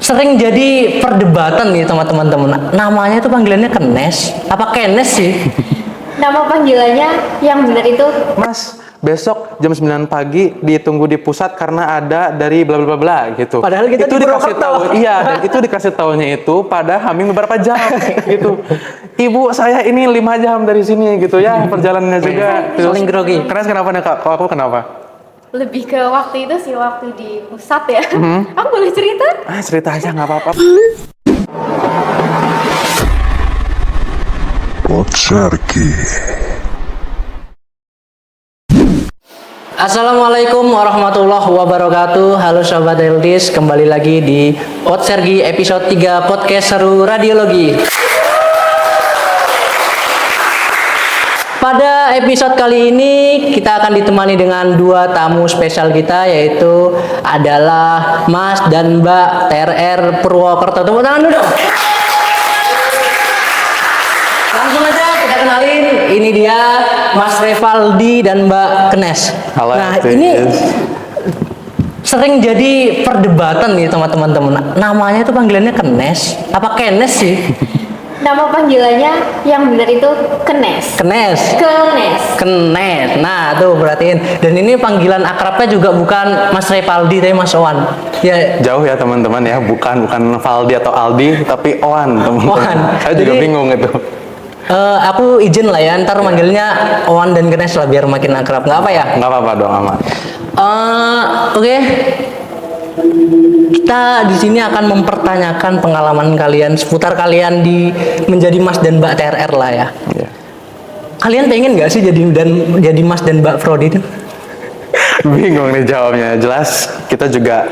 sering jadi perdebatan nih sama teman-teman. Namanya itu panggilannya Kenes, apa Kenes sih? Nama panggilannya yang benar itu Mas, besok jam 9 pagi ditunggu di pusat karena ada dari bla bla bla gitu. Padahal kita itu di dikasih Purwokerto. tahu, iya, dan itu dikasih tahunya itu pada hamil beberapa jam gitu. Ibu saya ini 5 jam dari sini gitu ya, perjalanannya juga. Saling grogi. Keras kenapa nih Kak? Kalau aku kenapa? lebih ke waktu itu sih, waktu di pusat ya. Aku boleh cerita? Cerita aja nggak apa-apa. Podsergi. Assalamualaikum warahmatullahi wabarakatuh. Halo Sobat Eldis, kembali lagi di Podsergi episode 3 Podcast Seru Radiologi. Pada episode kali ini kita akan ditemani dengan dua tamu spesial kita, yaitu adalah Mas dan Mbak TRR Purwokerto. Tepuk tangan dulu dong. Langsung aja kita kenalin, ini dia Mas Revaldi dan Mbak Kenes. Halo, Nah, Tis. ini sering jadi perdebatan nih sama teman-teman. Namanya itu panggilannya Kenes, apa Kenes sih? Nama panggilannya yang benar itu Kenes. Kenes. Kenes. Kenes. Nah, tuh perhatiin. Dan ini panggilan akrabnya juga bukan Mas Revaldi tapi Mas Owan. Ya, Jauh ya teman-teman ya, bukan Valdi atau Aldi, tapi Owan teman-teman. Owan. Saya juga Jadi, bingung itu. aku izin lah ya, ntar manggilnya Owan dan Kenes lah biar makin akrab. Nggak apa ya? Nggak apa-apa dong, aman. Oke. Kita di sini akan mempertanyakan pengalaman kalian seputar kalian di menjadi Mas dan Mbak TRR lah ya. Iya. Kalian pengen nggak sih jadi Mas dan Mbak Prodi itu? Bingung nih jawabnya. Jelas kita juga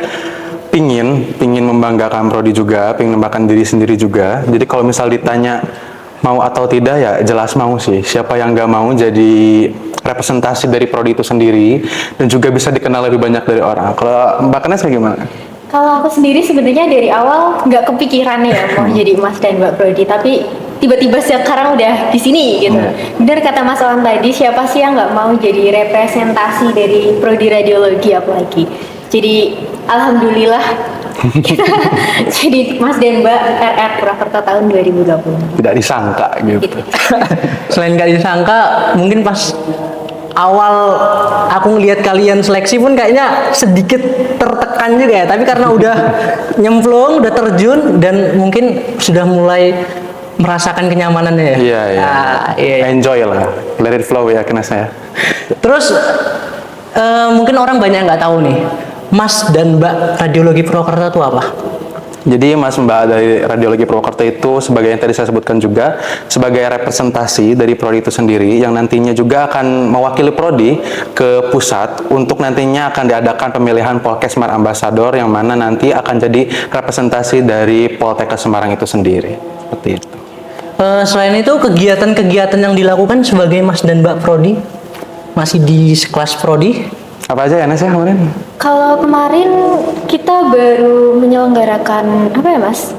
pingin membanggakan prodi juga, pingin membanggakan diri sendiri juga. Jadi kalau misal ditanya mau atau tidak, ya jelas mau sih. Siapa yang nggak mau jadi representasi dari prodi itu sendiri dan juga bisa dikenal lebih banyak dari orang. Kalau Mbak Kenes kayak gimana? Kalau aku sendiri sebenarnya dari awal nggak kepikiran ya mau jadi Mas dan Mbak Prodi, tapi tiba-tiba sekarang udah di sini gitu. Benar kata Mas Owan tadi, siapa sih yang nggak mau jadi representasi dari Prodi Radiologi apalagi. Jadi alhamdulillah kita jadi Mas dan Mbak RR Purwokerto tahun 2020. Tidak disangka gitu. Selain gak disangka, mungkin pas awal aku ngelihat kalian seleksi pun kayaknya sedikit tertekan juga ya. Tapi karena udah nyemplung, udah terjun dan mungkin sudah mulai merasakan kenyamanannya ya. Iya, iya. Nah, iya. Enjoy lah. Let it flow ya Kenesnya. Terus mungkin orang banyak nggak tahu nih, Mas dan Mbak Radiologi Purwokerto itu apa? Jadi Mas Mbak dari Radiologi Purwokerto itu sebagai yang tadi saya sebutkan juga sebagai representasi dari prodi itu sendiri yang nantinya juga akan mewakili prodi ke pusat untuk nantinya akan diadakan pemilihan Polkesmar Ambassador yang mana nanti akan jadi representasi dari Poltekkes Semarang itu sendiri. Seperti itu. Selain itu kegiatan-kegiatan yang dilakukan sebagai Mas dan Mbak Prodi masih di kelas Prodi? Apa aja ya Nes ya kemarin? Kalau kemarin kita baru menyelenggarakan apa ya Mas?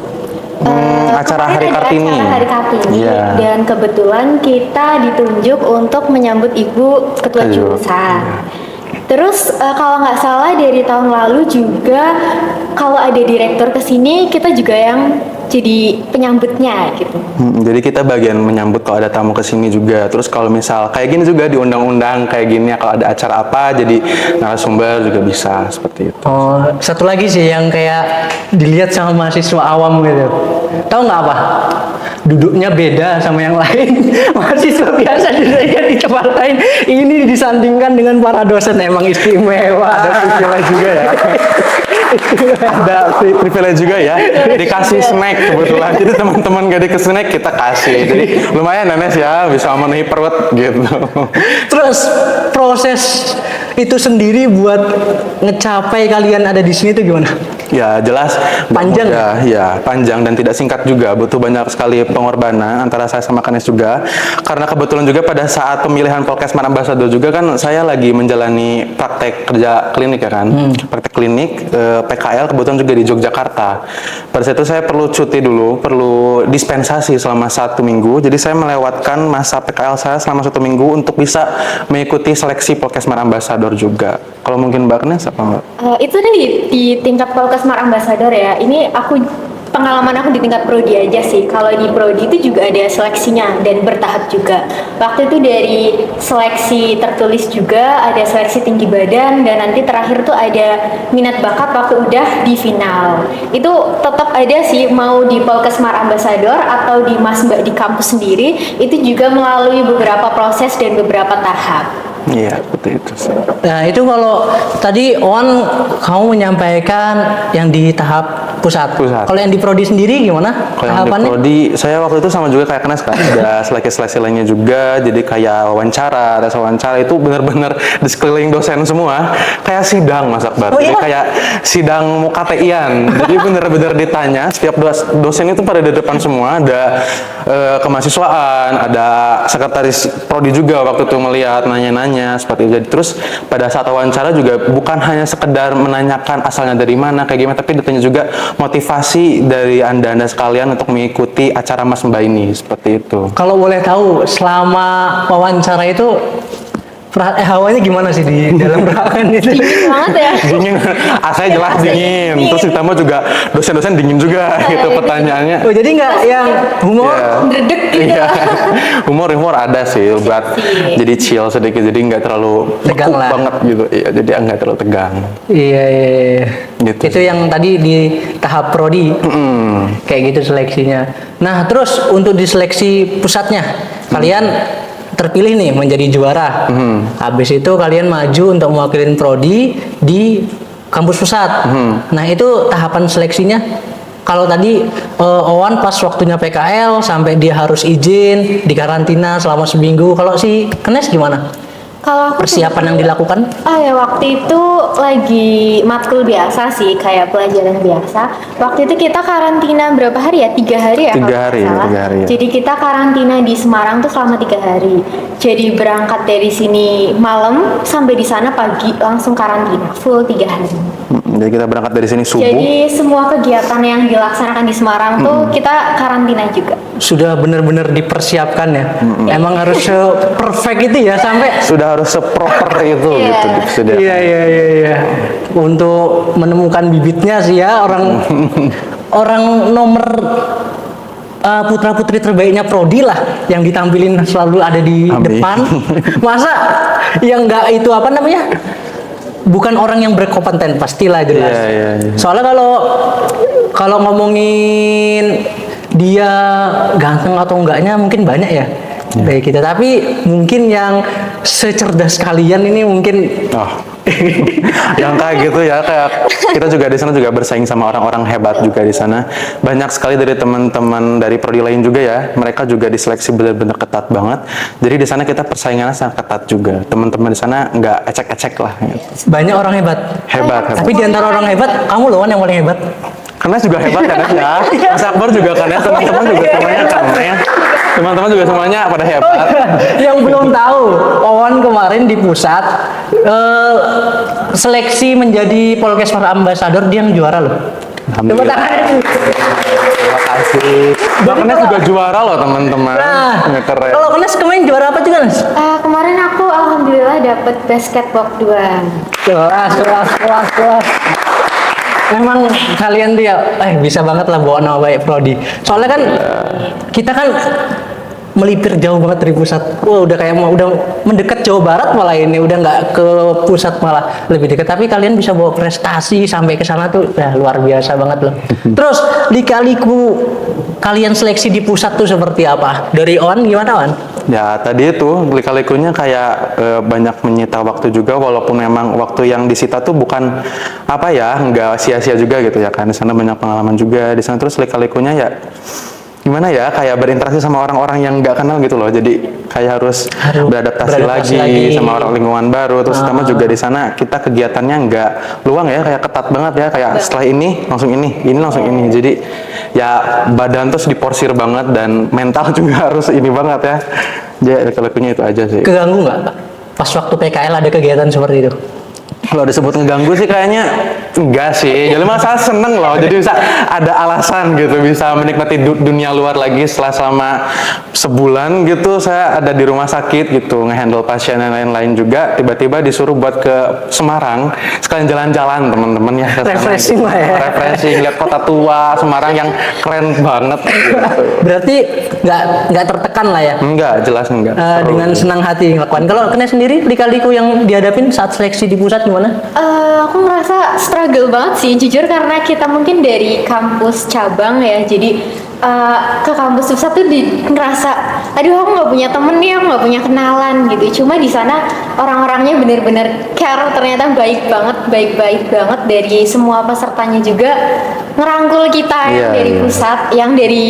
Acara Hari Kemarin ada Kartini. Acara Hari Kartini, Iya. dan kebetulan kita ditunjuk untuk menyambut Ibu Ketua Jurusan. Terus kalau nggak salah dari tahun lalu juga kalau ada direktur kesini kita juga yang jadi penyambutnya gitu. Jadi kita bagian menyambut kalau ada tamu ke sini juga. Terus kalau misal kayak gini juga di undang-undang kayak gini ya, kalau ada acara apa jadi narasumber juga bisa seperti itu. Oh, satu lagi sih yang kayak dilihat sama mahasiswa awam gitu. Tahu nggak apa? Duduknya beda sama yang lain. Mahasiswa biasa duduknya di tempat lain. Ini disandingkan dengan para dosen, emang istimewa. Ada privilege juga ya. Ada privilege juga ya. Dikasih snack kebetulan. Jadi teman-teman gak dikasih snack kita kasih. Jadi lumayan Nenes ya bisa memenuhi perut gitu. Terus proses itu sendiri buat ngecapai kalian ada di sini itu gimana? Ya jelas Panjang. mudah, ya panjang dan tidak singkat juga, butuh banyak sekali pengorbanan antara saya sama Kenes juga karena kebetulan juga pada saat pemilihan Polkesmar Ambassador juga kan saya lagi menjalani praktek kerja klinik ya kan, praktek klinik PKL kebetulan juga di Yogyakarta. Pada saat itu saya perlu cuti dulu, perlu dispensasi selama 1 minggu, jadi saya melewatkan masa PKL saya selama 1 minggu untuk bisa mengikuti seleksi Polkesmar Ambassador juga. Kalau mungkin Mbak Kenes apa Mbak? Itu di tingkat Polkesmar Ambassador ya. Ini pengalaman aku di tingkat prodi aja sih. Kalau di prodi itu juga ada seleksinya dan bertahap juga. Waktu itu dari seleksi tertulis juga, ada seleksi tinggi badan, dan nanti terakhir tuh ada minat bakat waktu udah di final. Itu tetap ada sih, mau di Polkesmar Ambassador atau di Mas Mbak di kampus sendiri, itu juga melalui beberapa proses dan beberapa tahap. Iya, seperti itu sih. Nah itu kalau tadi Owan kamu menyampaikan yang di tahap pusat. Kalau yang di prodi sendiri gimana Kalau yang di prodi, saya waktu itu sama juga kayak Kenes kan, ada seleksi-seleksi lainnya juga, jadi kayak wawancara, tes wawancara itu benar-benar di sekeliling dosen semua, kayak sidang Mas Akbar, jadi kayak sidang KTI-an, jadi benar-benar ditanya, setiap dosen itu pada di depan semua, ada kemahasiswaan, ada sekretaris prodi juga waktu itu melihat, nanya-nanya, seperti itu. Jadi terus pada saat wawancara juga bukan hanya sekedar menanyakan asalnya dari mana, kayak gimana, tapi ditanya juga motivasi dari anda sekalian untuk mengikuti acara Mas Mbak ini, seperti itu. Kalau boleh tahu selama wawancara itu hawanya gimana sih di dalam ruangan itu? Dingin banget ya. Dingin, asanya jelas dingin. Terus ditambah juga dosen-dosen dingin juga gitu pertanyaannya. Oh jadi nggak yang humor? Dredeg gitu. Iya. Humor ada sih buat jadi chill sedikit, jadi nggak terlalu tegang lah banget gitu. Iya, jadi nggak terlalu tegang. Iya. Gitu. Itu yang tadi di tahap prodi. Kayak gitu seleksinya. Nah terus untuk di seleksi pusatnya kalian terpilih nih menjadi juara. Habis itu kalian maju untuk mewakilin prodi di kampus pusat. Nah itu tahapan seleksinya. Kalau tadi Owan pas waktunya PKL sampai dia harus izin di karantina selama seminggu. Kalau si Kenes gimana? Kalau aku Persiapan yang dilakukan? ya waktu itu lagi matkul biasa sih, kayak pelajaran biasa. Waktu itu kita karantina berapa hari ya? 3 hari ya? 3 hari, kalau nggak salah. 3 hari ya. Jadi kita karantina di Semarang tuh selama 3 hari. Jadi berangkat dari sini malam sampai di sana pagi, langsung karantina full 3 hari. Jadi kita berangkat dari sini subuh. Jadi semua kegiatan yang dilaksanakan di Semarang tuh kita karantina juga. Sudah benar-benar dipersiapkan ya. Emang harus perfect itu ya sampai Sudah harus seproper itu Iya. gitu disediakan. Iya. Untuk menemukan bibitnya sih ya orang nomor putra-putri terbaiknya prodi lah yang ditampilin selalu ada di Amin. depan. Masa yang nggak itu apa namanya? Bukan orang yang berkompeten pastilah jelas. Iya. Soalnya kalau ngomongin dia ganteng atau enggaknya mungkin banyak ya. Baik kita, tapi mungkin yang secerdas kalian ini mungkin yang kayak gitu ya, kayak kita juga di sana juga bersaing sama orang-orang hebat juga di sana. Banyak sekali dari teman-teman dari prodi lain juga ya, mereka juga diseleksi benar-benar ketat banget. Jadi di sana kita persaingannya sangat ketat juga. Teman-teman di sana nggak ecek-ecek lah. Gitu. banyak orang hebat. Hebat. Tapi di antara orang hebat, kamu loh yang paling hebat. Karena juga hebat kan ya. Mas Akbar juga kan ya, teman-teman juga semuanya kan ya. Teman-teman juga semuanya pada hebat. Yang belum tahu, Owan kemarin di pusat seleksi menjadi Polkesmar Ambassador, dia yang juara loh. Tepuk tangan. Terima kasih. Bahkan juga juara loh teman-teman. Nah, keren. kalau Kenes kemarin juara apa juga Nes? Kemarin aku alhamdulillah dapet basket box 2. Kelas. Emang kalian tuh ya, bisa banget lah bawa nama baik prodi. Soalnya kan kita kan melipir jauh banget dari pusat. Wah udah kayak udah mendekat Jawa Barat malah ini, udah nggak ke pusat malah lebih dekat. Tapi kalian bisa bawa prestasi sampai ke sana tuh, luar biasa banget loh. Terus lika-liku kalian seleksi di pusat tuh seperti apa? Dari Owan gimana Owan? Ya tadi itu lika-likunya kayak banyak menyita waktu juga, walaupun memang waktu yang disita tuh bukan apa ya, nggak sia-sia juga gitu ya kan. Di sana banyak pengalaman juga di sana. Terus lika-likunya ya gimana ya, kayak berinteraksi sama orang-orang yang nggak kenal gitu loh. Jadi kayak harus beradaptasi lagi sama orang lingkungan baru. Terus sama juga di sana kita kegiatannya nggak luang ya, kayak ketat banget ya, kayak setelah ini langsung ini langsung ini. Jadi ya badan terus diporsir banget dan mental juga harus ini banget ya. Jadi lika-likunya itu aja sih. Keganggu nggak pas waktu PKL ada kegiatan seperti itu? Kalau disebut ngeganggu sih kayaknya enggak sih. Jadi malah saya seneng loh. Jadi bisa ada alasan gitu, bisa menikmati dunia luar lagi setelah selama sebulan gitu. Saya ada di rumah sakit gitu, ngehandle pasien dan lain-lain juga. Tiba-tiba disuruh buat ke Semarang, sekalian jalan-jalan teman-teman ya. ke sana Refreshing gitu. lah ya. Refreshing, lihat kota tua Semarang yang keren banget. Gitu. Berarti nggak tertekan lah ya. Enggak, jelas enggak. Seru. Dengan senang hati ngelakukan. Kalau kena sendiri lika-liku yang dihadapin saat seleksi di pusat gimana? Aku ngerasa struggle banget sih, jujur, karena kita mungkin dari kampus cabang ya, jadi ke kampus pusat tuh ngerasa, aduh aku nggak punya temen nih, aku nggak punya kenalan gitu. Cuma di sana orang-orangnya bener-bener care, ternyata baik banget dari semua pesertanya juga ngerangkul kita yang Iya, dari iya. pusat, yang dari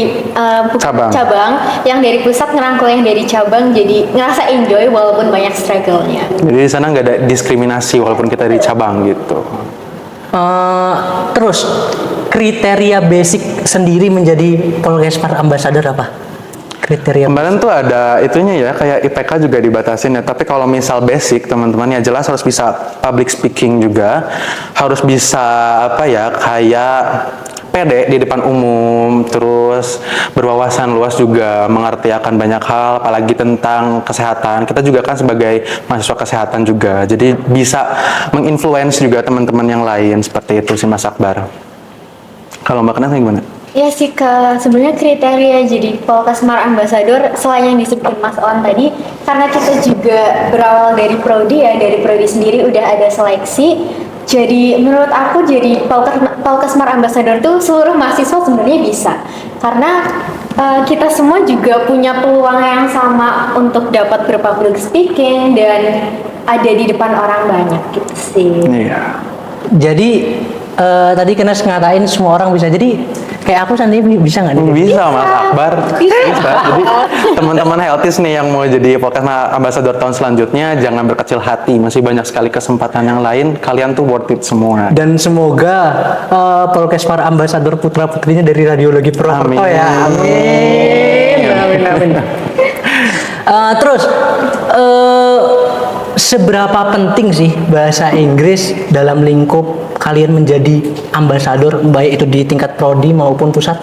Cabang. yang dari pusat ngerangkul yang dari cabang, jadi ngerasa enjoy walaupun banyak struggle-nya. Jadi di sana nggak ada diskriminasi walaupun kita di cabang gitu. Terus kriteria basic sendiri menjadi Polkesmar Ambassador apa? Kriteria Kemarin tuh ada itunya ya, kayak IPK juga dibatasin ya. Tapi kalau misal basic teman-teman ya jelas harus bisa public speaking juga, harus bisa apa ya, kayak pede di depan umum, terus berwawasan luas juga, mengerti akan banyak hal, apalagi tentang kesehatan. Kita juga kan sebagai mahasiswa kesehatan juga, jadi bisa menginfluence juga teman-teman yang lain, seperti itu sih Mas Akbar. Kalau Mbak Kenas gimana? Ya sih, sebenarnya kriteria jadi Polkesmar Ambassador selain yang disebut Mas Owan tadi, karena kita juga berawal dari prodi ya, dari prodi sendiri udah ada seleksi. Jadi menurut aku jadi Polkesmar Ambassador tuh seluruh mahasiswa sebenarnya bisa, karena kita semua juga punya peluang yang sama untuk dapat berpublic speaking dan ada di depan orang banyak gitu sih. Iya. Jadi tadi Kenas ngatain semua orang bisa. Jadi kayak aku sendiri bisa nggak nih? Bisa Mas Akbar, bisa. Jadi teman-teman Healthies nih yang mau jadi Polkesmar Ambassador tahun selanjutnya jangan berkecil hati, masih banyak sekali kesempatan yang lain, kalian tuh worth it semua. Dan semoga Polkesmar Ambassador putra putrinya dari Radiologi Purwokerto Amin. ya. Amin. Terus seberapa penting sih bahasa Inggris dalam lingkup kalian menjadi ambasador, baik itu di tingkat prodi maupun pusat?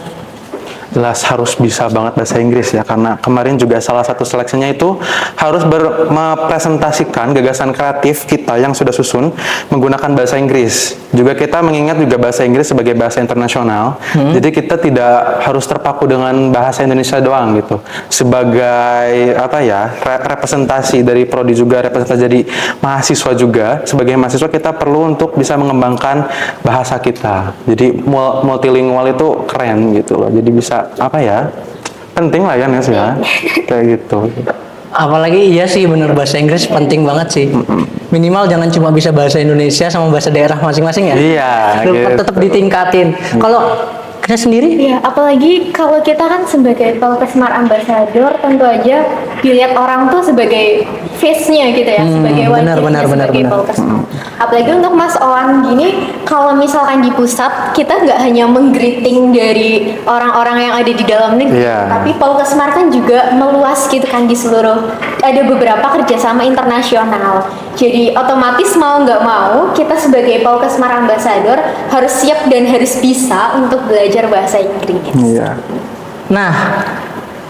Jelas harus bisa banget bahasa Inggris ya, karena kemarin juga salah satu seleksinya itu harus mempresentasikan gagasan kreatif kita yang sudah susun menggunakan bahasa Inggris. Juga kita mengingat juga bahasa Inggris sebagai bahasa internasional, jadi kita tidak harus terpaku dengan bahasa Indonesia doang gitu. Sebagai apa ya, representasi dari prodi juga, representasi dari mahasiswa juga, sebagai mahasiswa kita perlu untuk bisa mengembangkan bahasa kita. Jadi multilingual itu keren gitu loh, jadi bisa apa ya, penting lah ya Nes ya, kayak gitu. Apalagi iya sih, bener, bahasa Inggris penting banget sih. Minimal jangan cuma bisa bahasa Indonesia sama bahasa daerah masing-masing ya. Iya, gitu. Tetap ditingkatin. Kalau Kena sendiri? Iya, apalagi kalau kita kan sebagai Polkesmar Ambassador tentu aja dilihat orang tuh sebagai face-nya gitu ya, sebagai wajahnya sebagai Polkesmar. Apalagi untuk Mas Owan gini, kalau misalkan di pusat kita nggak hanya menggreeting dari orang-orang yang ada di dalam negeri, tapi Polkesmar kan juga meluas gitu kan di seluruh, ada beberapa kerjasama internasional. Jadi otomatis mau nggak mau kita sebagai Polkesmar Ambassador harus siap dan harus bisa untuk belajar bahasa Inggris. Iya. Nah,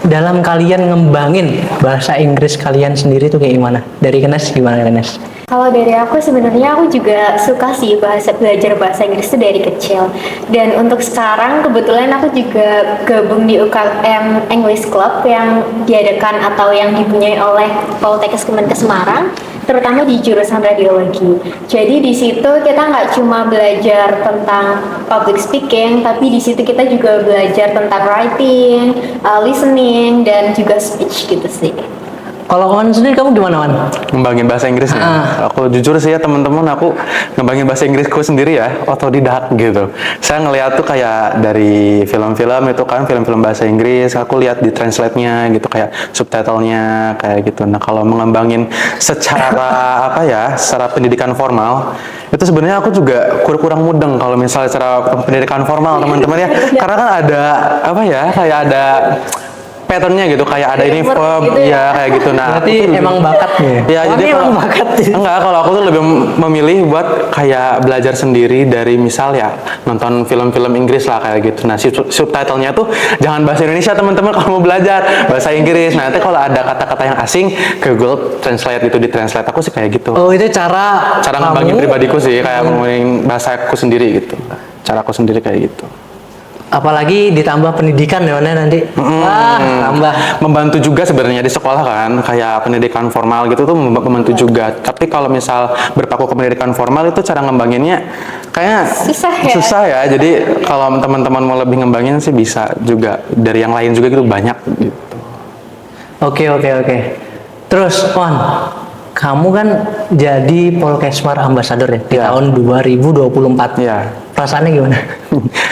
dalam kalian ngembangin bahasa Inggris kalian sendiri tuh kayak gimana? Dari Kenes gimana Kenes? Kalau dari aku sebenarnya aku juga suka sih belajar bahasa Inggris itu dari kecil. Dan untuk sekarang kebetulan aku juga gabung di UKM English Club yang diadakan atau yang dipunyai oleh Poltekkes Kemenkes Semarang, terutama di jurusan radiologi. Jadi di situ kita nggak cuma belajar tentang public speaking, tapi di situ kita juga belajar tentang writing, listening, dan juga speech gitu sih. Kalau Wan sendiri kamu gimana Wan? Ngembangin bahasa Inggris ya? Aku jujur sih ya teman-teman, aku ngembangin bahasa Inggrisku sendiri ya, otodidak gitu. Saya ngeliat tuh kayak dari film-film itu kan, film-film bahasa Inggris, aku lihat di translate-nya gitu, kayak subtitlenya kayak gitu. Nah kalau mengembangin secara apa ya, secara pendidikan formal, itu sebenarnya aku juga kurang mudeng kalau misalnya secara pendidikan formal teman-teman ya, karena kan ada apa ya, kayak ada patternnya gitu, kayak ada ini Framework verb, gitu ya. ya kayak gitu. Nah, Berarti aku tuh emang bakatnya. Ya, Wah, jadi ini emang kalau bakat ya. enggak, kalau aku tuh lebih memilih buat kayak belajar sendiri dari misal ya nonton film-film Inggris lah kayak gitu. Nah, subtitlenya tuh jangan bahasa Indonesia teman-teman kalau mau belajar bahasa Inggris. Nah, nanti kalau ada kata-kata yang asing ke Google Translate itu di translate, aku sih kayak gitu. Oh, itu cara Ngembangin kamu pribadiku sih, kayak ngomongin bahasa aku sendiri gitu. Cara aku sendiri kayak gitu. apalagi ditambah pendidikan ya nanti. Wah, tambah. Membantu juga sebenarnya di sekolah kan, kayak pendidikan formal gitu tuh membantu juga. Tapi kalau misal berpaku ke pendidikan formal itu cara ngembanginnya kayaknya Susah ya? Jadi kalau teman-teman mau lebih ngembangin sih bisa juga dari yang lain juga gitu, banyak gitu. Oke. Terus, Wan, kamu kan jadi Polkesmar Ambassador ya di Ya. tahun 2024. Ya. Perasaannya gimana?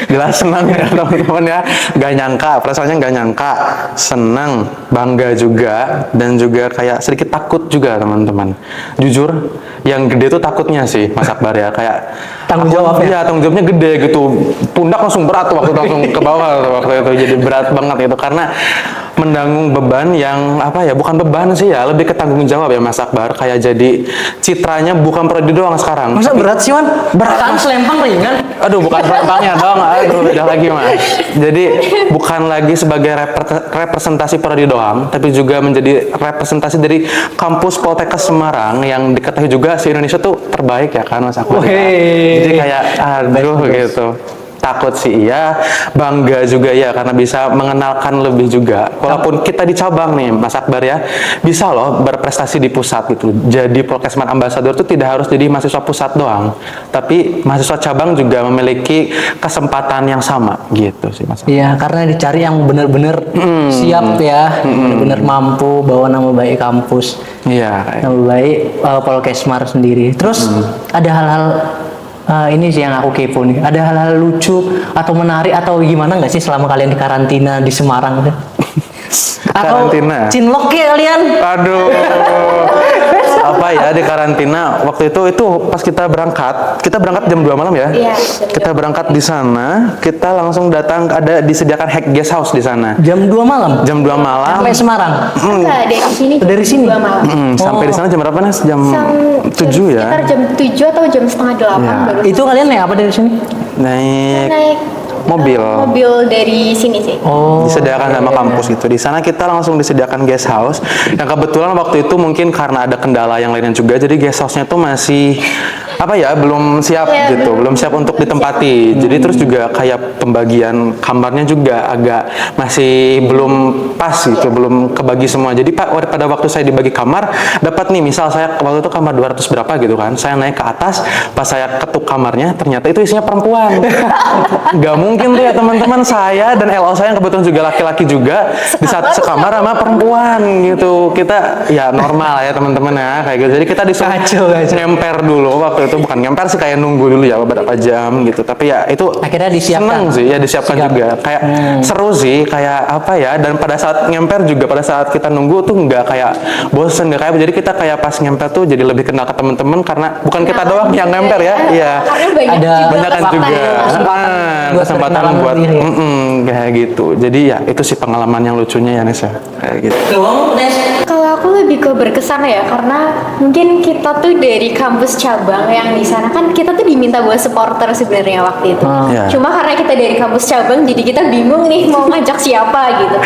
Jelas senang ya teman-teman ya, nggak nyangka, perasaannya nggak nyangka, senang, bangga juga, dan juga kayak sedikit takut juga teman-teman. Jujur, yang gede tuh takutnya sih Mas Akbar ya, kayak Tanggung jawab ya? Iya, tanggung jawabnya gede gitu, pundak langsung berat waktu itu, langsung ke bawah waktu itu, jadi berat banget itu karena menanggung beban yang apa ya, bukan beban sih ya, lebih ke tanggung jawab ya Mas Akbar, kayak jadi citranya bukan prodi doang sekarang. Masa berat sih, Wan? Berat, Kan Mas. selempang ringan. Aduh, bukan selempangnya dong, aduh beda lagi Mas. Jadi bukan lagi sebagai representasi prodi doang, tapi juga menjadi representasi dari kampus Poltekkes Semarang yang diketahui juga se Indonesia tuh terbaik ya kan Mas Akbar. Wih. Jadi kayak aduh gitu. Takut sih iya, bangga juga ya karena bisa mengenalkan lebih juga. Walaupun kita di cabang nih Mas Akbar ya, bisa loh berprestasi di pusat gitu. Jadi Polkesmar Ambassador itu tidak harus jadi mahasiswa pusat doang, tapi mahasiswa cabang juga memiliki kesempatan yang sama gitu sih Mas. Iya, karena dicari yang benar-benar siap ya, benar-benar mampu bawa nama baik kampus, Iya, kayak nama baik Polkesmar sendiri. Terus ada hal-hal ini sih yang aku kepo nih. Ada hal-hal lucu atau menarik atau gimana nggak sih selama kalian di karantina di Semarang? Atau Karantina? cinlok ya kalian? aduh. Apa ya di karantina waktu itu pas kita berangkat jam 2 malam ya. Iya, Kita berangkat di sana, kita langsung datang, ada disediakan hack guest house di sana. Jam 2 malam? Jam 2 malam. Sampai Semarang? Enggak, dari sini. Dari sini? 2 malam. Sampai di sana jam berapa Nas? Jam 7 ya. Sekitar jam 7 atau jam setengah 8 Ya. baru. Itu kalian naik apa dari sini? Naik mobil. Mobil dari sini sih. Oh, Disediakan sama kampus gitu. Di sana kita langsung disediakan guest house. Yang kebetulan waktu itu mungkin karena ada kendala yang lainnya juga, jadi guest house-nya tuh masih apa ya, belum siap Iya, gitu, belum siap untuk ditempati. Jadi terus juga kayak pembagian kamarnya juga agak masih belum pas gitu, belum kebagi semua. Jadi pada waktu saya dibagi kamar, dapat nih misal saya waktu itu kamar 200 berapa gitu kan. Saya naik ke atas, pas saya ketuk kamarnya ternyata itu isinya perempuan. Gak mungkin tuh ya teman-teman, saya dan LO saya yang kebetulan juga laki-laki juga di saat sekamar sama perempuan gitu. Kita ya normal ya teman-teman ya kayak gitu. Jadi kita disuruh Kacau. ngemper dulu waktu itu, bukan ngemper sih, kayak nunggu dulu ya beberapa jam gitu. Tapi ya itu Akhirnya disiapkan. seneng sih ya, disiapkan Siap. juga. Kayak seru sih, kayak apa ya, dan pada saat ngemper juga, pada saat kita nunggu tuh nggak kayak bosen, nggak kayak, jadi kita kayak pas ngemper tuh jadi lebih kenal ke teman-teman karena bukan kita doang yang ngemper ya. Iya. Karena banyak Ada juga Banyak kan kesempatan juga. ya. Kesempatan berkenalan buat lebih ya. kayak gitu. Jadi ya itu sih pengalaman yang lucunya ya Nesa. Kayak gitu. Kalau aku lebih ke berkesan ya, karena mungkin kita tuh dari kampus cabang yang di sana kan kita tuh diminta buat supporter sebenarnya waktu itu. Iya. Cuma karena kita dari kampus cabang, jadi kita bingung nih mau ngajak siapa gitu.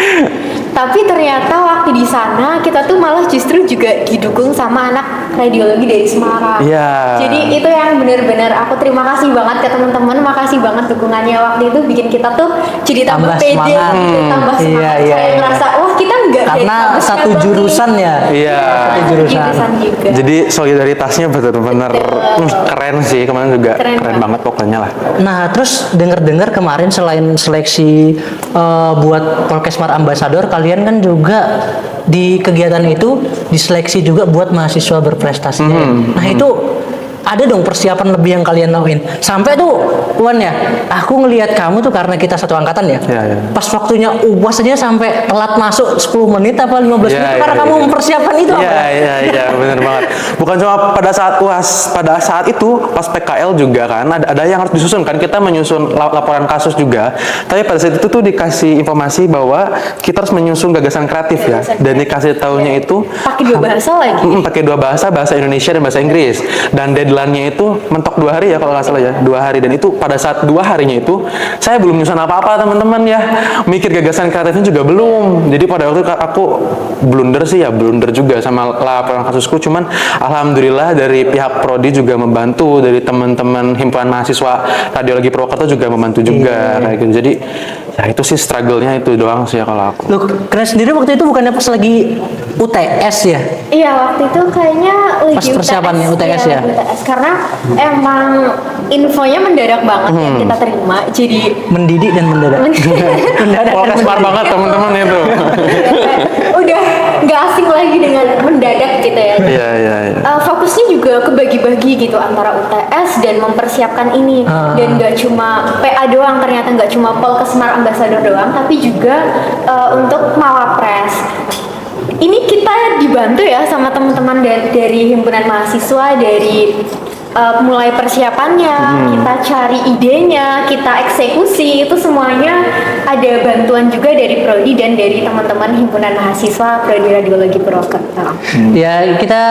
Tapi ternyata waktu di sana kita tuh malah justru juga didukung sama anak radiologi dari Semarang. Iya. Jadi itu yang benar-benar aku terima kasih banget ke teman-teman, makasih banget dukungannya waktu itu, bikin kita tuh jadi tambah Tambah pede, semangat. gitu, tambah Iya, semangat. iya, Kayak iya. ngerasa wah kita enggak dari Karena kampus satu cabang nih. jurusan ya. Iya. Satu jurusan. juga. Jadi solidaritasnya benar-benar keren sih, kemarin juga Keren keren banget. banget pokoknya lah. Nah, terus dengar-dengar kemarin selain seleksi buat Polkesmar Ambassador, kalian kan juga di kegiatan itu diseleksi juga buat mahasiswa berprestasi. Nah, itu ada dong persiapan lebih yang kalian lakuin. Sampai tuh Wan ya, aku ngelihat kamu tuh karena kita satu angkatan ya. Iya, iya. Pas waktunya UAS aja sampai telat masuk 10 menit apa 15 Iya, menit karena iya, kamu iya. mempersiapkan itu apa? Iya, benar banget. Bukan cuma pada saat UAS, pada saat itu pas PKL juga kan ada yang harus disusun kan, kita menyusun laporan kasus juga. Tapi pada saat itu tuh dikasih informasi bahwa kita harus menyusun gagasan kreatif ya. Dan dikasih tahunya itu Pakai 2 bahasa lagi. pakai 2 bahasa Indonesia dan bahasa Inggris. Dan deadline-nya itu mentok 2 hari ya kalau nggak salah ya, 2 hari. Dan itu pada saat 2 harinya itu saya belum nyusun apa-apa teman-teman ya, mikir gagasan kreatifnya juga belum. Jadi pada waktu itu aku blunder juga sama laporan kasusku. Cuman alhamdulillah dari pihak prodi juga membantu, dari teman-teman himpunan mahasiswa radiologi Purwokerto juga membantu juga kayak gitu. Jadi ya itu sih struggle-nya itu doang sih ya kalau aku. Loh, kalian sendiri waktu itu bukannya pas lagi UTS ya? Iya, waktu itu kayaknya lagi Pas persiapannya UTS ya? lagi UTS. Karena emang infonya mendadak banget yang kita terima. Jadi Mendidik dan mendadak. Mendadak. Wah, smart banget teman-teman itu. udah nggak asing lagi dengan mendadak gitu ya. Iya. Fokusnya juga kebagi-bagi gitu antara UTS dan mempersiapkan ini. Dan nggak cuma PA doang, ternyata nggak cuma Polkesmar Ambassador doang, tapi juga untuk Mawapres. Ini kita dibantu ya sama teman-teman dari himpunan mahasiswa, dari mulai persiapannya, kita cari idenya, kita eksekusi, itu semuanya ada bantuan juga dari prodi dan dari teman-teman himpunan mahasiswa prodi radiologi Purwokerto. Ya kita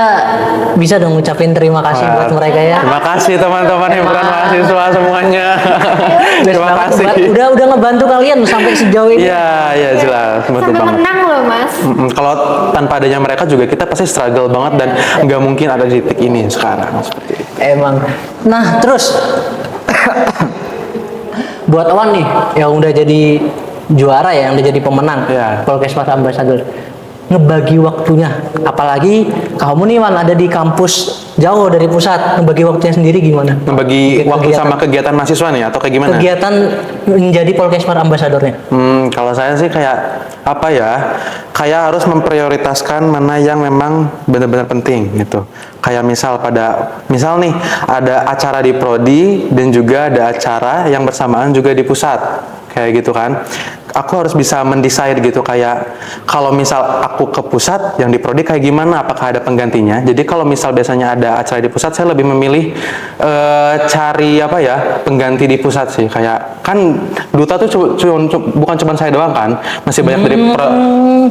bisa dong ngucapin terima kasih buat mereka ya. Terima kasih teman-teman himpunan mahasiswa semuanya. Terima kasih. Udah ngebantu kalian sampai sejauh ini. Iya jelas, betul Sampai banget. menang loh mas. Kalau tanpa adanya mereka juga kita pasti struggle banget dan nggak mungkin ada di titik ini sekarang seperti itu. Emang. Nah terus buat Wan nih yang udah jadi juara ya, yang udah jadi pemenang Iya. Polkesmas Ambassador, ngebagi waktunya, apalagi kamu nih Wan ada di kampus jauh dari pusat, ngebagi waktunya sendiri gimana? Membagi waktu Kegiatan- sama kegiatan mahasiswa nih atau kayak gimana? kegiatan menjadi Polkesmas Ambassadornya. Kalau saya sih kayak apa ya? Kayak harus memprioritaskan mana yang memang benar-benar penting gitu. Kayak misal nih ada acara di prodi dan juga ada acara yang bersamaan juga di pusat. Kayak gitu kan. Aku harus bisa mendecide gitu, kayak kalau misal aku ke pusat, yang di prodi kayak gimana, apakah ada penggantinya. Jadi kalau misal biasanya ada acara di pusat, saya lebih memilih cari apa ya, pengganti di pusat sih. Kayak kan duta tuh bukan cuma saya doang kan, masih banyak dari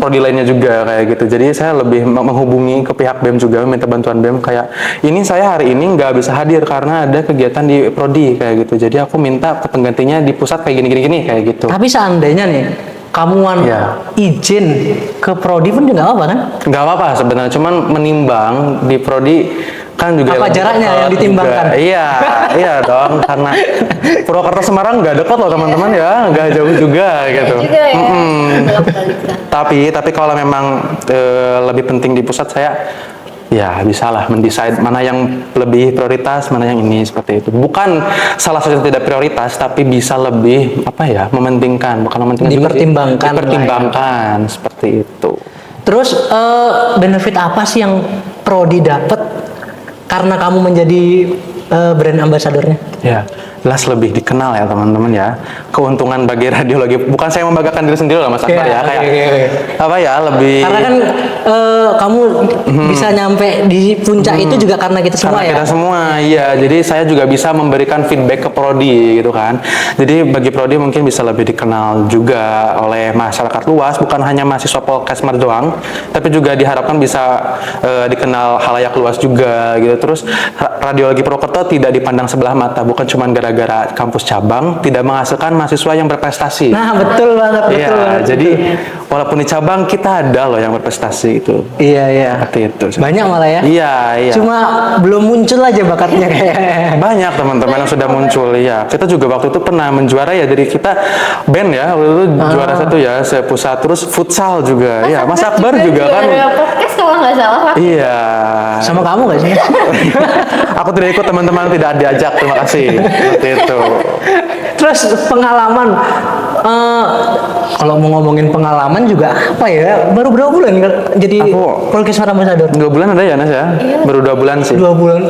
prodi lainnya juga kayak gitu. Jadi saya lebih menghubungi ke pihak BEM juga, minta bantuan BEM kayak ini saya hari ini nggak bisa hadir karena ada kegiatan di prodi kayak gitu. Jadi aku minta ke penggantinya di pusat kayak gini kayak gitu. Tapi seandainya nih kamu Wan Iya. izin ke prodi pun juga nggak apa kan? Nggak apa-apa sebenarnya, cuman menimbang di prodi kan juga Apa lebih jaraknya dekat yang ditimbangkan? juga. Iya dong, karena Purwokerto Semarang nggak dekat loh teman-teman ya, nggak jauh juga gitu. Juga ya. Tapi kalau memang lebih penting di pusat, saya ya bisalah mendesain mana yang lebih prioritas, mana yang ini, seperti itu. Bukan salah satu yang tidak prioritas, tapi bisa lebih apa ya, mementingkan, bukan mementingkan juga sih. Dipertimbangkan Dipertimbangkan seperti itu. Terus benefit apa sih yang prodi dapat karena kamu menjadi brand ambassadornya? Ya, jelas lebih dikenal ya teman-teman ya. Keuntungan bagi radiologi, bukan saya membanggakan diri sendiri loh Mas Akbar ya, kayak apa ya, lebih Karena kan kamu bisa nyampe di puncak itu juga karena kita semua karena ya. kita semua, iya. Jadi saya juga bisa memberikan feedback ke prodi gitu kan. Jadi bagi prodi mungkin bisa lebih dikenal juga oleh masyarakat luas, bukan hanya mahasiswa Polkesmar doang, tapi juga diharapkan bisa dikenal halayak luas juga gitu. Terus radiologi Purwokerto tidak dipandang sebelah mata, bukan cuma gara-gara kampus cabang tidak menghasilkan mahasiswa yang berprestasi. Nah betul banget, betul Iya, banget. jadi walaupun di cabang kita ada loh yang berprestasi itu. Iya. Seperti itu. Banyak malah ya. Iya. Cuma belum muncul aja bakatnya kayak. Banyak teman-teman yang sudah muncul ya. Kita juga waktu itu pernah menjuara ya, dari kita band ya, waktu itu juara satu ya, sepusat. Terus futsal juga. Ya, Mas Akbar juga kan. Podcast kalau nggak salah Pak. Iya. Sama kamu gak sih? Aku tidak ikut, teman-teman tidak diajak. Terima kasih. Seperti itu. Terus pengalaman kalau mau ngomongin pengalaman juga apa ya? Baru berapa bulan jadi Aku- podcast Smart Ambassador? 2 bulan ada ya Nas ya? Baru 2 bulan sih. 2 bulan.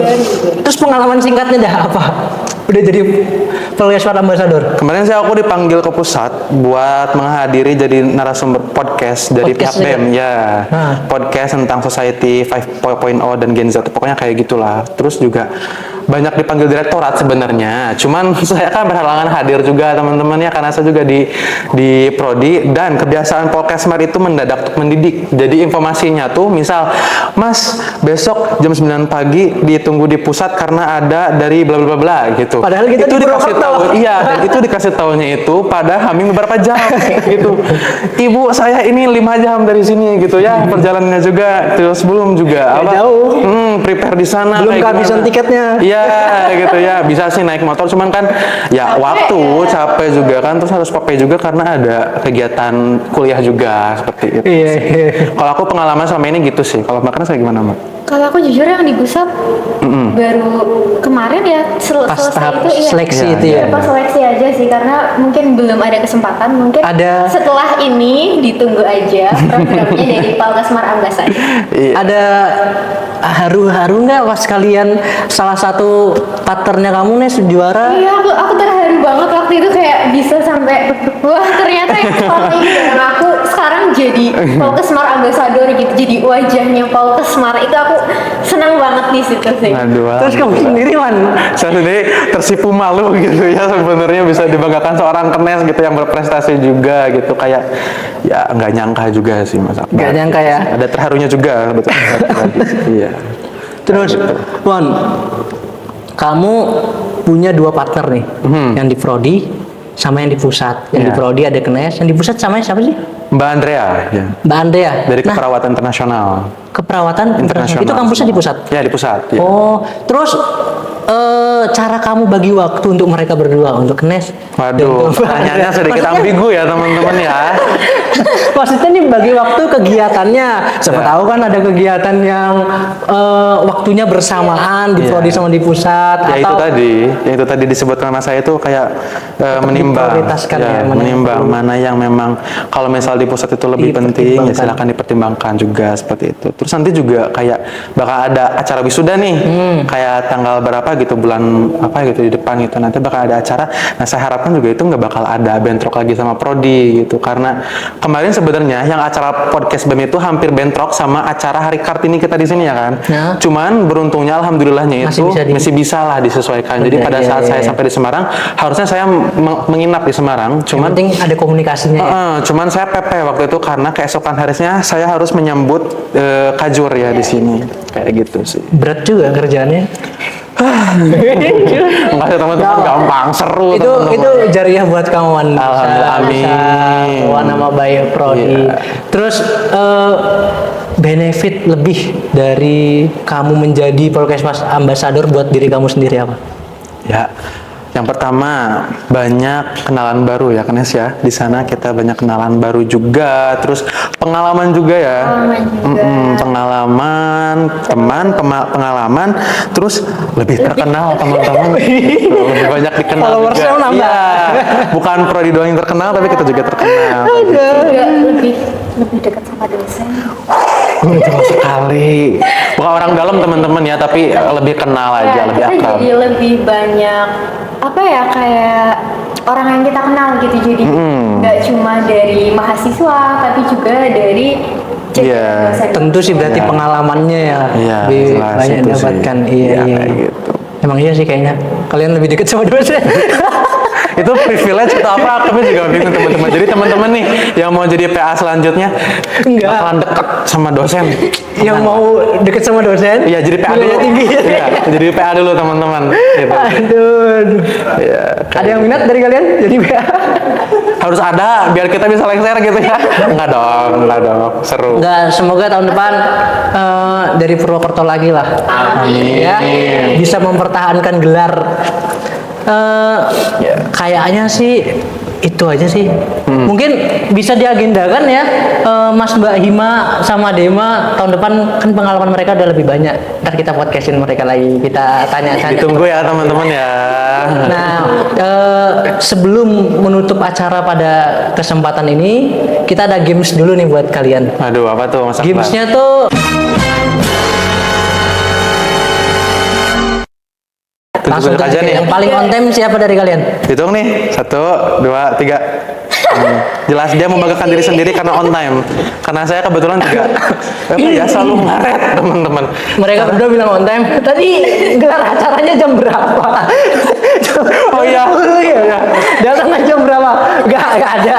Terus pengalaman singkatnya dah apa? Udah jadi podcast Smart Ambassador. Kemarin sih aku dipanggil ke pusat buat menghadiri jadi narasumber podcast dari Podcast pihak BEM ya. Nah. Podcast tentang Society 5.0 dan Gen Z, pokoknya kayak gitulah. Terus juga banyak dipanggil direktorat sebenarnya. Cuman saya kan berhalangan hadir juga teman-teman ya, karena saya juga di prodi, dan kebiasaan podcast Smart itu mendadak untuk mendidik. Jadi informasinya tuh misal, Mas besok jam 9 pagi ditunggu di pusat karena ada dari bla bla bla bla gitu. Padahal kita itu di dikasih Purwokerto. tahu, iya, dan itu dikasih tahunya itu pada hamil beberapa jam gitu. Ibu saya ini 5 jam dari sini gitu ya, perjalanannya juga, terus belum juga Nggak jauh. prepare di sana Belum kayak kehabisan gimana. tiketnya. Iya gitu ya, bisa sih naik motor, cuman kan ya waktu capek juga kan, terus harus pakai juga karena ada kegiatan kuliah juga seperti itu. Iya, iya. Kalau aku pengalaman selama ini gitu sih. Kalau Mbak Kana kayak gimana Mbak? Kalau aku jujur yang di Busap baru kemarin ya Pas selesai tahap itu iya. seleksi Iya, itu ya. Pas seleksi aja sih, karena mungkin belum ada kesempatan, mungkin Ada- setelah ini ditunggu aja programnya dari Podcast Smart Ambassador. Iya. Ada haru-haru nggak pas kalian salah satu partnernya kamu nih juara? Iya, aku terharu banget waktu itu, kayak bisa sampai wah ternyata yang selama ini dan aku sekarang jadi Podcast Smart Ambassador gitu, jadi wajahnya Podcast Smart itu, aku senang banget di situ sih. Aduh, Terus kamu sendiri man, saya sendiri tersipu malu gitu ya, sebenarnya bisa dibanggakan seorang kenes gitu yang berprestasi juga gitu, kayak ya nggak nyangka juga sih Mas Akbar. nggak nyangka ya. Ada terharunya juga betul. Iya. Terus Wan, kamu punya 2 partner nih, yang di prodi sama yang di pusat. Yang di Iya. prodi ada Kenes, yang di pusat sama siapa sih? Mbak Andrea ya. Mbak Andrea. Dari Nah, keperawatan internasional. keperawatan internasional. Itu kampusnya di pusat. Ya di pusat. Ya. Oh, terus cara kamu bagi waktu untuk mereka berdua, untuk Kenes? Waduh, dan Mbak pertanyaannya Andrea. sedikit Maksudnya- ambigu ya teman-teman ya. Maksudnya nih bagi waktu kegiatannya. Siapa Ya. tahu kan ada kegiatan yang waktunya bersamaan di Ya. prodi sama di pusat, Ya atau itu tadi disebutkan sama saya itu kayak menimbang, diprioritaskan ya, mana yang menimbang perlu. mana yang memang kalau misal di pusat itu lebih penting, ya Dipertimbangkan. silakan dipertimbangkan juga seperti itu. Terus nanti juga kayak bakal ada acara wisuda nih, kayak tanggal berapa gitu, bulan apa gitu di depan gitu, nanti bakal ada acara. Nah saya harapkan juga itu nggak bakal ada bentrok lagi sama prodi gitu, karena kemarin sebenarnya yang acara podcast BEM itu hampir bentrok sama acara Hari Kartini kita di sini ya kan. Ya. Cuman beruntungnya alhamdulillahnya Masih itu bisa masih bisa lah disesuaikan. Jadi Iya, pada iya, saat iya, saya iya. sampai di Semarang, harusnya saya menginap di Semarang. yang Cuman penting ada komunikasinya ya. cuman saya PP waktu itu karena keesokan harinya saya harus menyambut kajur ya di sini. Kayak gitu sih. Berat juga kerjaannya. Enggak sih teman-teman, gampang, seru itu teman-teman. itu jariah buat kamu Wan. Alhamdulillah, Bisa amin. bawa nama baik prodi. Iya. Terus benefit lebih dari kamu menjadi podcast ambassador buat diri kamu sendiri apa? Ya, yang pertama banyak kenalan baru ya Kenes ya. Di sana kita banyak kenalan baru juga, terus pengalaman juga ya. Pengalaman juga. Pengalaman, teman, pengalaman, terus lebih terkenal teman-teman. Gitu. Lebih banyak dikenal Followersnya juga. nambah. Iya, bukan prodi doang yang terkenal, tapi kita juga terkenal. Juga lebih dekat sama dosen. Betul sekali. Bukan orang dalam teman-teman ya, tapi lebih kenal aja, lebih kita akrab. jadi lebih banyak apa ya, kayak orang yang kita kenal gitu, jadi nggak cuma dari mahasiswa tapi juga dari Iya. dosen. Tentu sih berarti Iya. pengalamannya ya Iya, lebih jelas banyak itu sih. dapatkan. Iya, Iya, iya. kayak gitu. Emang iya sih kayaknya kalian lebih dekat sama dosen. Itu privilege atau apa? Kami juga bingung teman-teman. Jadi teman-teman nih yang mau jadi PA selanjutnya Enggak. bakalan deket sama dosen. Yang mau deket sama dosen? Iya, jadi PA dulu. nilainya tinggi. Iya, jadi PA dulu teman-teman. Gitu. Aduh. Iya, kayak Ada yang minat dari kalian jadi PA? harus ada biar kita bisa lengser gitu ya. Enggak dong, seru. Enggak, semoga tahun depan dari Purwokerto lagi lah. Amin. Ya, bisa mempertahankan gelar. Kayaknya sih itu aja sih. Mungkin bisa diagendakan ya, Mas Mbak Hima sama Dema tahun depan kan pengalaman mereka udah lebih banyak. Ntar kita podcastin mereka lagi, kita tanya-tanya. Ditunggu ya teman-teman ya. Nah, sebelum menutup acara pada kesempatan ini, kita ada games dulu nih buat kalian. Aduh, apa tuh Mas Akbar? Gamesnya tuh langsung Tunjuk aja nih. yang paling on time siapa dari kalian? Hitung nih, 1, 2, 3. Jelas dia membanggakan diri sendiri karena on time. Karena saya kebetulan juga selalu ngaret teman-teman. Mereka berdua bilang on time. Tadi gelar acaranya jam berapa? Oh iya. Iya. Datangnya jam berapa? Gak ada.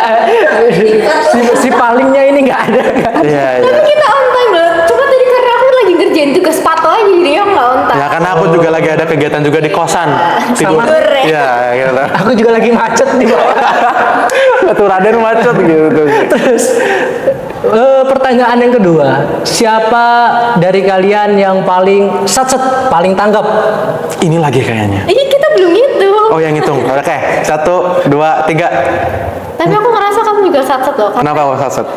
Si palingnya ini gak ada. Iya, iya. Tapi kita on time loh. Cuma tadi karena aku lagi ngerjain tugas pato aja jadi aku nggak on time. Ya karena aku juga lagi ada kegiatan juga di kosan. Tidur. Tidur, ya? Iya, gitu. Aku juga lagi macet di bawah. Batu Raden macet gitu. Terus pertanyaan yang kedua, siapa dari kalian yang paling satset, paling tanggap? Ini lagi kayaknya. Ini kita belum gitu. Oh, yang hitung. Oke, 1, 2, 3. Tapi aku ngerasa kamu juga satset loh. Kenapa kok satset?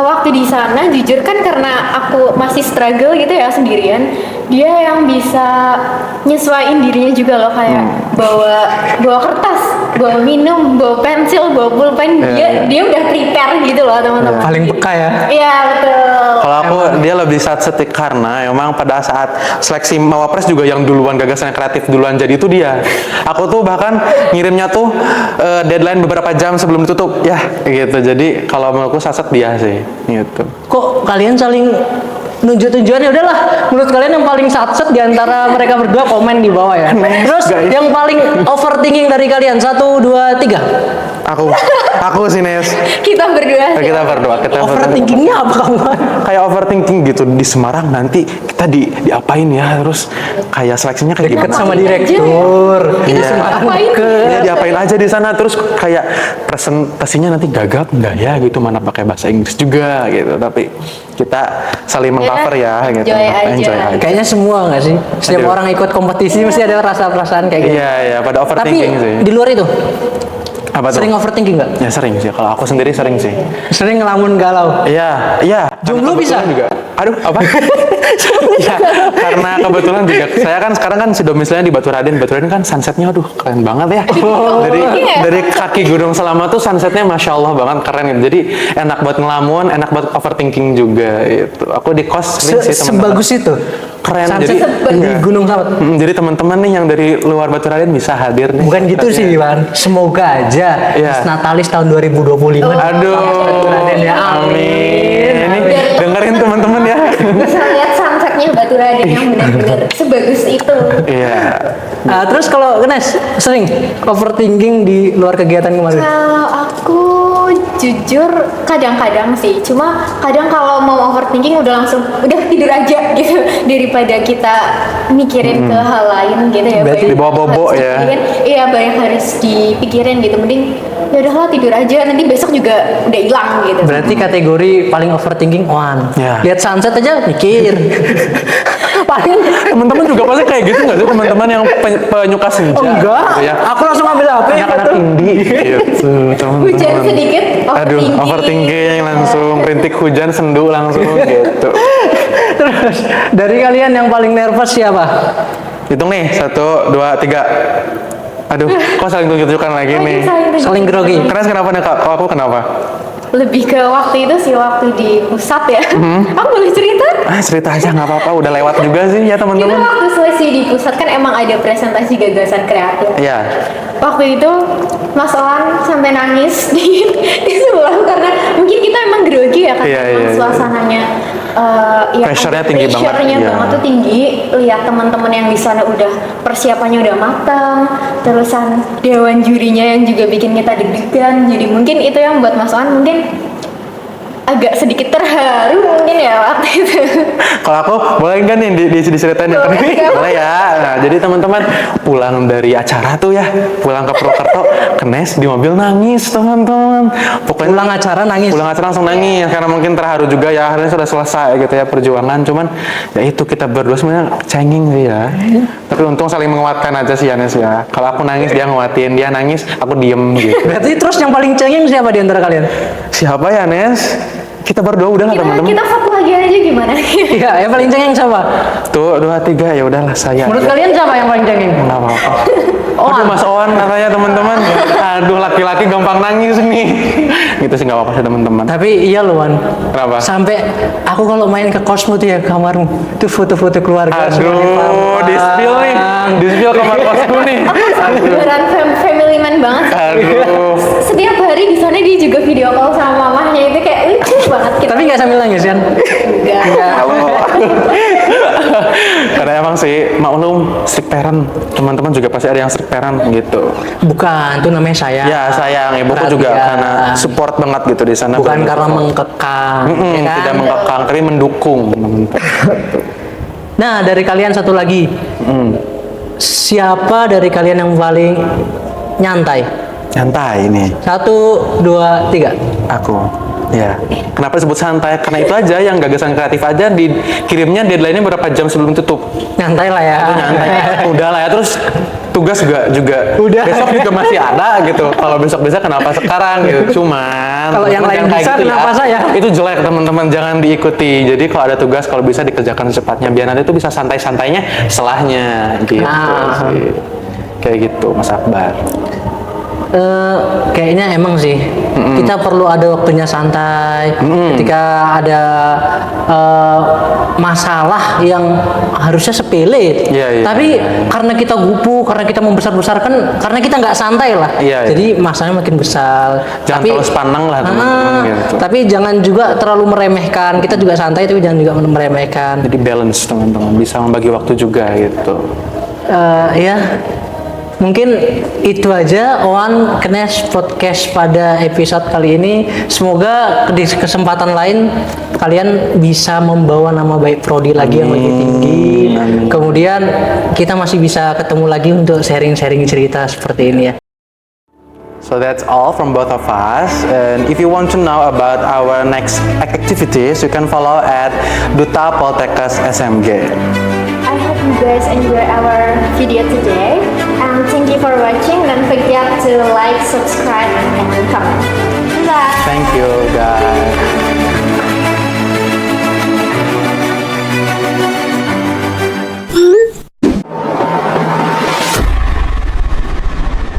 Waktu di sana jujur kan karena aku masih struggle gitu ya sendirian, dia yang bisa nyesuaiin dirinya juga loh, kayak bawa kertas, bawa minum, bawa pensil, bawa pulpen, dia udah prepare gitu loh teman-teman. Paling peka ya. Iya betul. Kalau aku dia lebih satset karena emang pada saat seleksi Mawapres juga yang duluan gagasan kreatif duluan jadi itu dia. Aku tuh bahkan ngirimnya tuh deadline beberapa jam sebelum ditutup ya gitu. Jadi kalau menurutku satset dia sih gitu. Kok kalian saling nunjuk-tunjukan? Ya udahlah, menurut kalian yang paling satset di antara mereka berdua komen di bawah ya. Terus guys. yang paling overthinking dari kalian, 1, 2, 3. Aku sih Nes. Kita berdua. Kita berdua. Overthinkingnya apa kamu? Kayak overthinking gitu di Semarang nanti kita diapain ya, terus kayak seleksinya kayak Deket gimana? sama direktur. Kita Iya. ngapain? Ya diapain aja di sana, terus kayak presentasinya nanti gagap nggak ya gitu, mana pakai bahasa Inggris juga gitu, tapi kita saling mengcover ya gitu. enjoy aja. Kayaknya semua nggak sih? Setiap Aduh. orang ikut kompetisi mesti ada rasa perasaan kayak gitu. Iya iya, pada Tapi overthinking sih. di luar itu Apa tuh? sering overthinking nggak? Ya sering sih, kalau aku sendiri sering sih. Sering ngelamun galau. Iya, iya. Jomblo Karena bisa? kebetulan juga. Aduh, apa? Iya, karena kebetulan juga saya kan sekarang kan si domisilinya di Batu Raden. Batu Raden kan sunsetnya aduh keren banget ya. Dari kaki Gunung Selamat tuh sunsetnya masya Allah banget, keren gitu. Jadi enak buat ngelamun, enak buat overthinking juga itu. Aku di kos sering sih teman-teman. Sebagus itu. Keren. Sunset Jadi di iya. Gunung Selamat. Jadi teman-teman nih yang dari luar Batu Raden bisa hadir nih. Bukan gitu sih, Iwan. Semoga aja Iya. Natalis tahun 2025. Aduh, Batu Raden ya. amin. Ini dengerin teman-teman ya. Bisa lihat sunsetnya Batu Raden yang benar-benar sebagus itu. Iya. Terus kalau Nes sering overthinking di luar kegiatan kemarin? Kalau aku jujur kadang-kadang sih, cuma kadang kalau mau overthinking udah tidur aja gitu daripada kita mikirin ke hal lain gitu ya. Berarti banyak dibawa bobo harus ya. dipikirin. Iya, banyak harus dipikirin gitu. Mending ya udahlah tidur aja, nanti besok juga udah hilang gitu. Berarti kategori paling overthinking one. Ya. Lihat sunset aja mikir. Paling Teman-teman juga pasti kayak gitu nggak sih, teman-teman yang penyuka senja? enggak. Gitu ya. Aku langsung ambil HP Anak-anak indie gitu, teman-teman. Hujan sedikit Aduh, overthinking langsung, rintik hujan sendu langsung gitu. Terus dari kalian yang paling nervous siapa? Hitung nih, 1, 2, 3. Aduh, kok saling tunjuk-tunjukkan lagi nih? Saling grogi. Keras kenapa nih kak? Kalau aku kenapa? Lebih ke waktu itu sih, waktu di pusat ya. Aku boleh cerita? Cerita aja nggak apa-apa, udah lewat juga sih ya Kita teman-teman. waktu seleksi di pusat kan emang ada presentasi gagasan kreatif. Iya. Waktu itu Mas Oan sampai nangis di sebelah karena mungkin kita emang grogi ya kan, Iya, emang iya, iya. suasananya ya Pressure-nya ada tinggi banget, pressure-nya iya. banget tuh tinggi. Lihat teman-teman yang di sana udah persiapannya udah matang, terusan dewan jurinya yang juga bikin kita deg-degan. Jadi mungkin itu yang buat Mas Oan mungkin agak sedikit terharu mungkin ya waktu itu. Kalau aku boleh nggak nih diceritain yang Boleh, tadi? nggak Boleh ya. Nah, jadi teman-teman pulang dari acara tuh ya, pulang ke Purwokerto, kenes di mobil nangis teman-teman. Pokoknya Pulang acara nangis. Pulang acara langsung nangis karena mungkin terharu juga ya, akhirnya sudah selesai gitu ya perjuangan. Cuman ya itu kita berdua sebenarnya cengeng sih ya. Tapi untung saling menguatkan aja sih Yanes ya. Kalau aku nangis dia nguatin, dia nangis aku diem gitu. Berarti terus yang paling cengeng siapa di antara kalian? Siapa ya, Nes? Kita berdua udah lah teman-teman. Kita satu lagi aja gimana? Iya, yang paling cengeng siapa? Tuh, 2, 3, ya udahlah saya. Menurut kalian siapa yang paling cengeng? Nggak apa-apa. Oh, Aduh, Mas Owan katanya teman-teman. Aduh, laki-laki gampang nangis nih. Gitu sih nggak apa-apa sih teman-teman. Tapi iya loh Wan. Kenapa? Sampai aku kalau main ke kosmu tuh ya ke kamarmu, tuh foto-foto keluarga semua Aduh, dipasang. di-spill nih. Di-spill kamar kosku nih. Beneran family man banget. Aduh. Setiap hari di sana dia juga video call sama mamahnya, itu kayak lucu banget kita. Tapi nggak sambil nangis kan? Enggak. Karena emang sih maklum strict parent, teman-teman juga pasti ada yang strict parent gitu. Bukan, itu namanya sayang. Ya sayang, ibuku juga karena support banget gitu di sana. Bukan bener-bener karena support. mengkekang. Mm-mm, ya kan? tidak mengekang, tapi mendukung. Nah, dari kalian satu lagi. Siapa dari kalian yang paling nyantai? Santai ini, 1, 2, 3. aku. Ya, kenapa disebut santai? Karena itu aja yang gagasan kreatif aja dikirimnya deadline-nya berapa jam sebelum tutup. Nyantai lah ya. Nyantai. Udah lah ya, terus tugas juga Udah. besok juga masih ada gitu. Kalau besok bisa kenapa sekarang gitu. Cuman Kalau yang lain jangan kayak bisa, gitu kenapa saya? Itu jelek teman-teman, jangan diikuti. Jadi kalau ada tugas kalau bisa dikerjakan secepatnya biar nanti tuh bisa santai-santainya setelahnya gitu Nah. sih. Kayak gitu Mas Akbar. Kayaknya emang sih kita perlu ada waktunya santai ketika ada masalah yang harusnya sepele, Iya, iya, tapi iya. karena kita gupu, karena kita membesar-besarkan, karena kita nggak santai lah, Iya, iya. jadi masalahnya makin besar. Jangan tapi terlalu sepanang lah, teman-teman, gitu. tapi jangan juga terlalu meremehkan. Kita juga santai, tapi jangan juga meremehkan. Jadi balance teman-teman, bisa membagi waktu juga gitu. Ya, mungkin itu aja Oan Knes Podcast pada episode kali ini. Semoga di kesempatan lain kalian bisa membawa nama baik Prodi lagi yang lebih tinggi. Kemudian kita masih bisa ketemu lagi untuk sharing-sharing cerita seperti ini ya. So that's all from both of us. And if you want to know about our next activities, you can follow at Duta Poltekkes SMG. I hope you guys enjoy our video today, and thank you for watching. Don't forget to like, subscribe, and comment. Bye. Thank you, guys.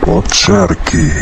Podsarki.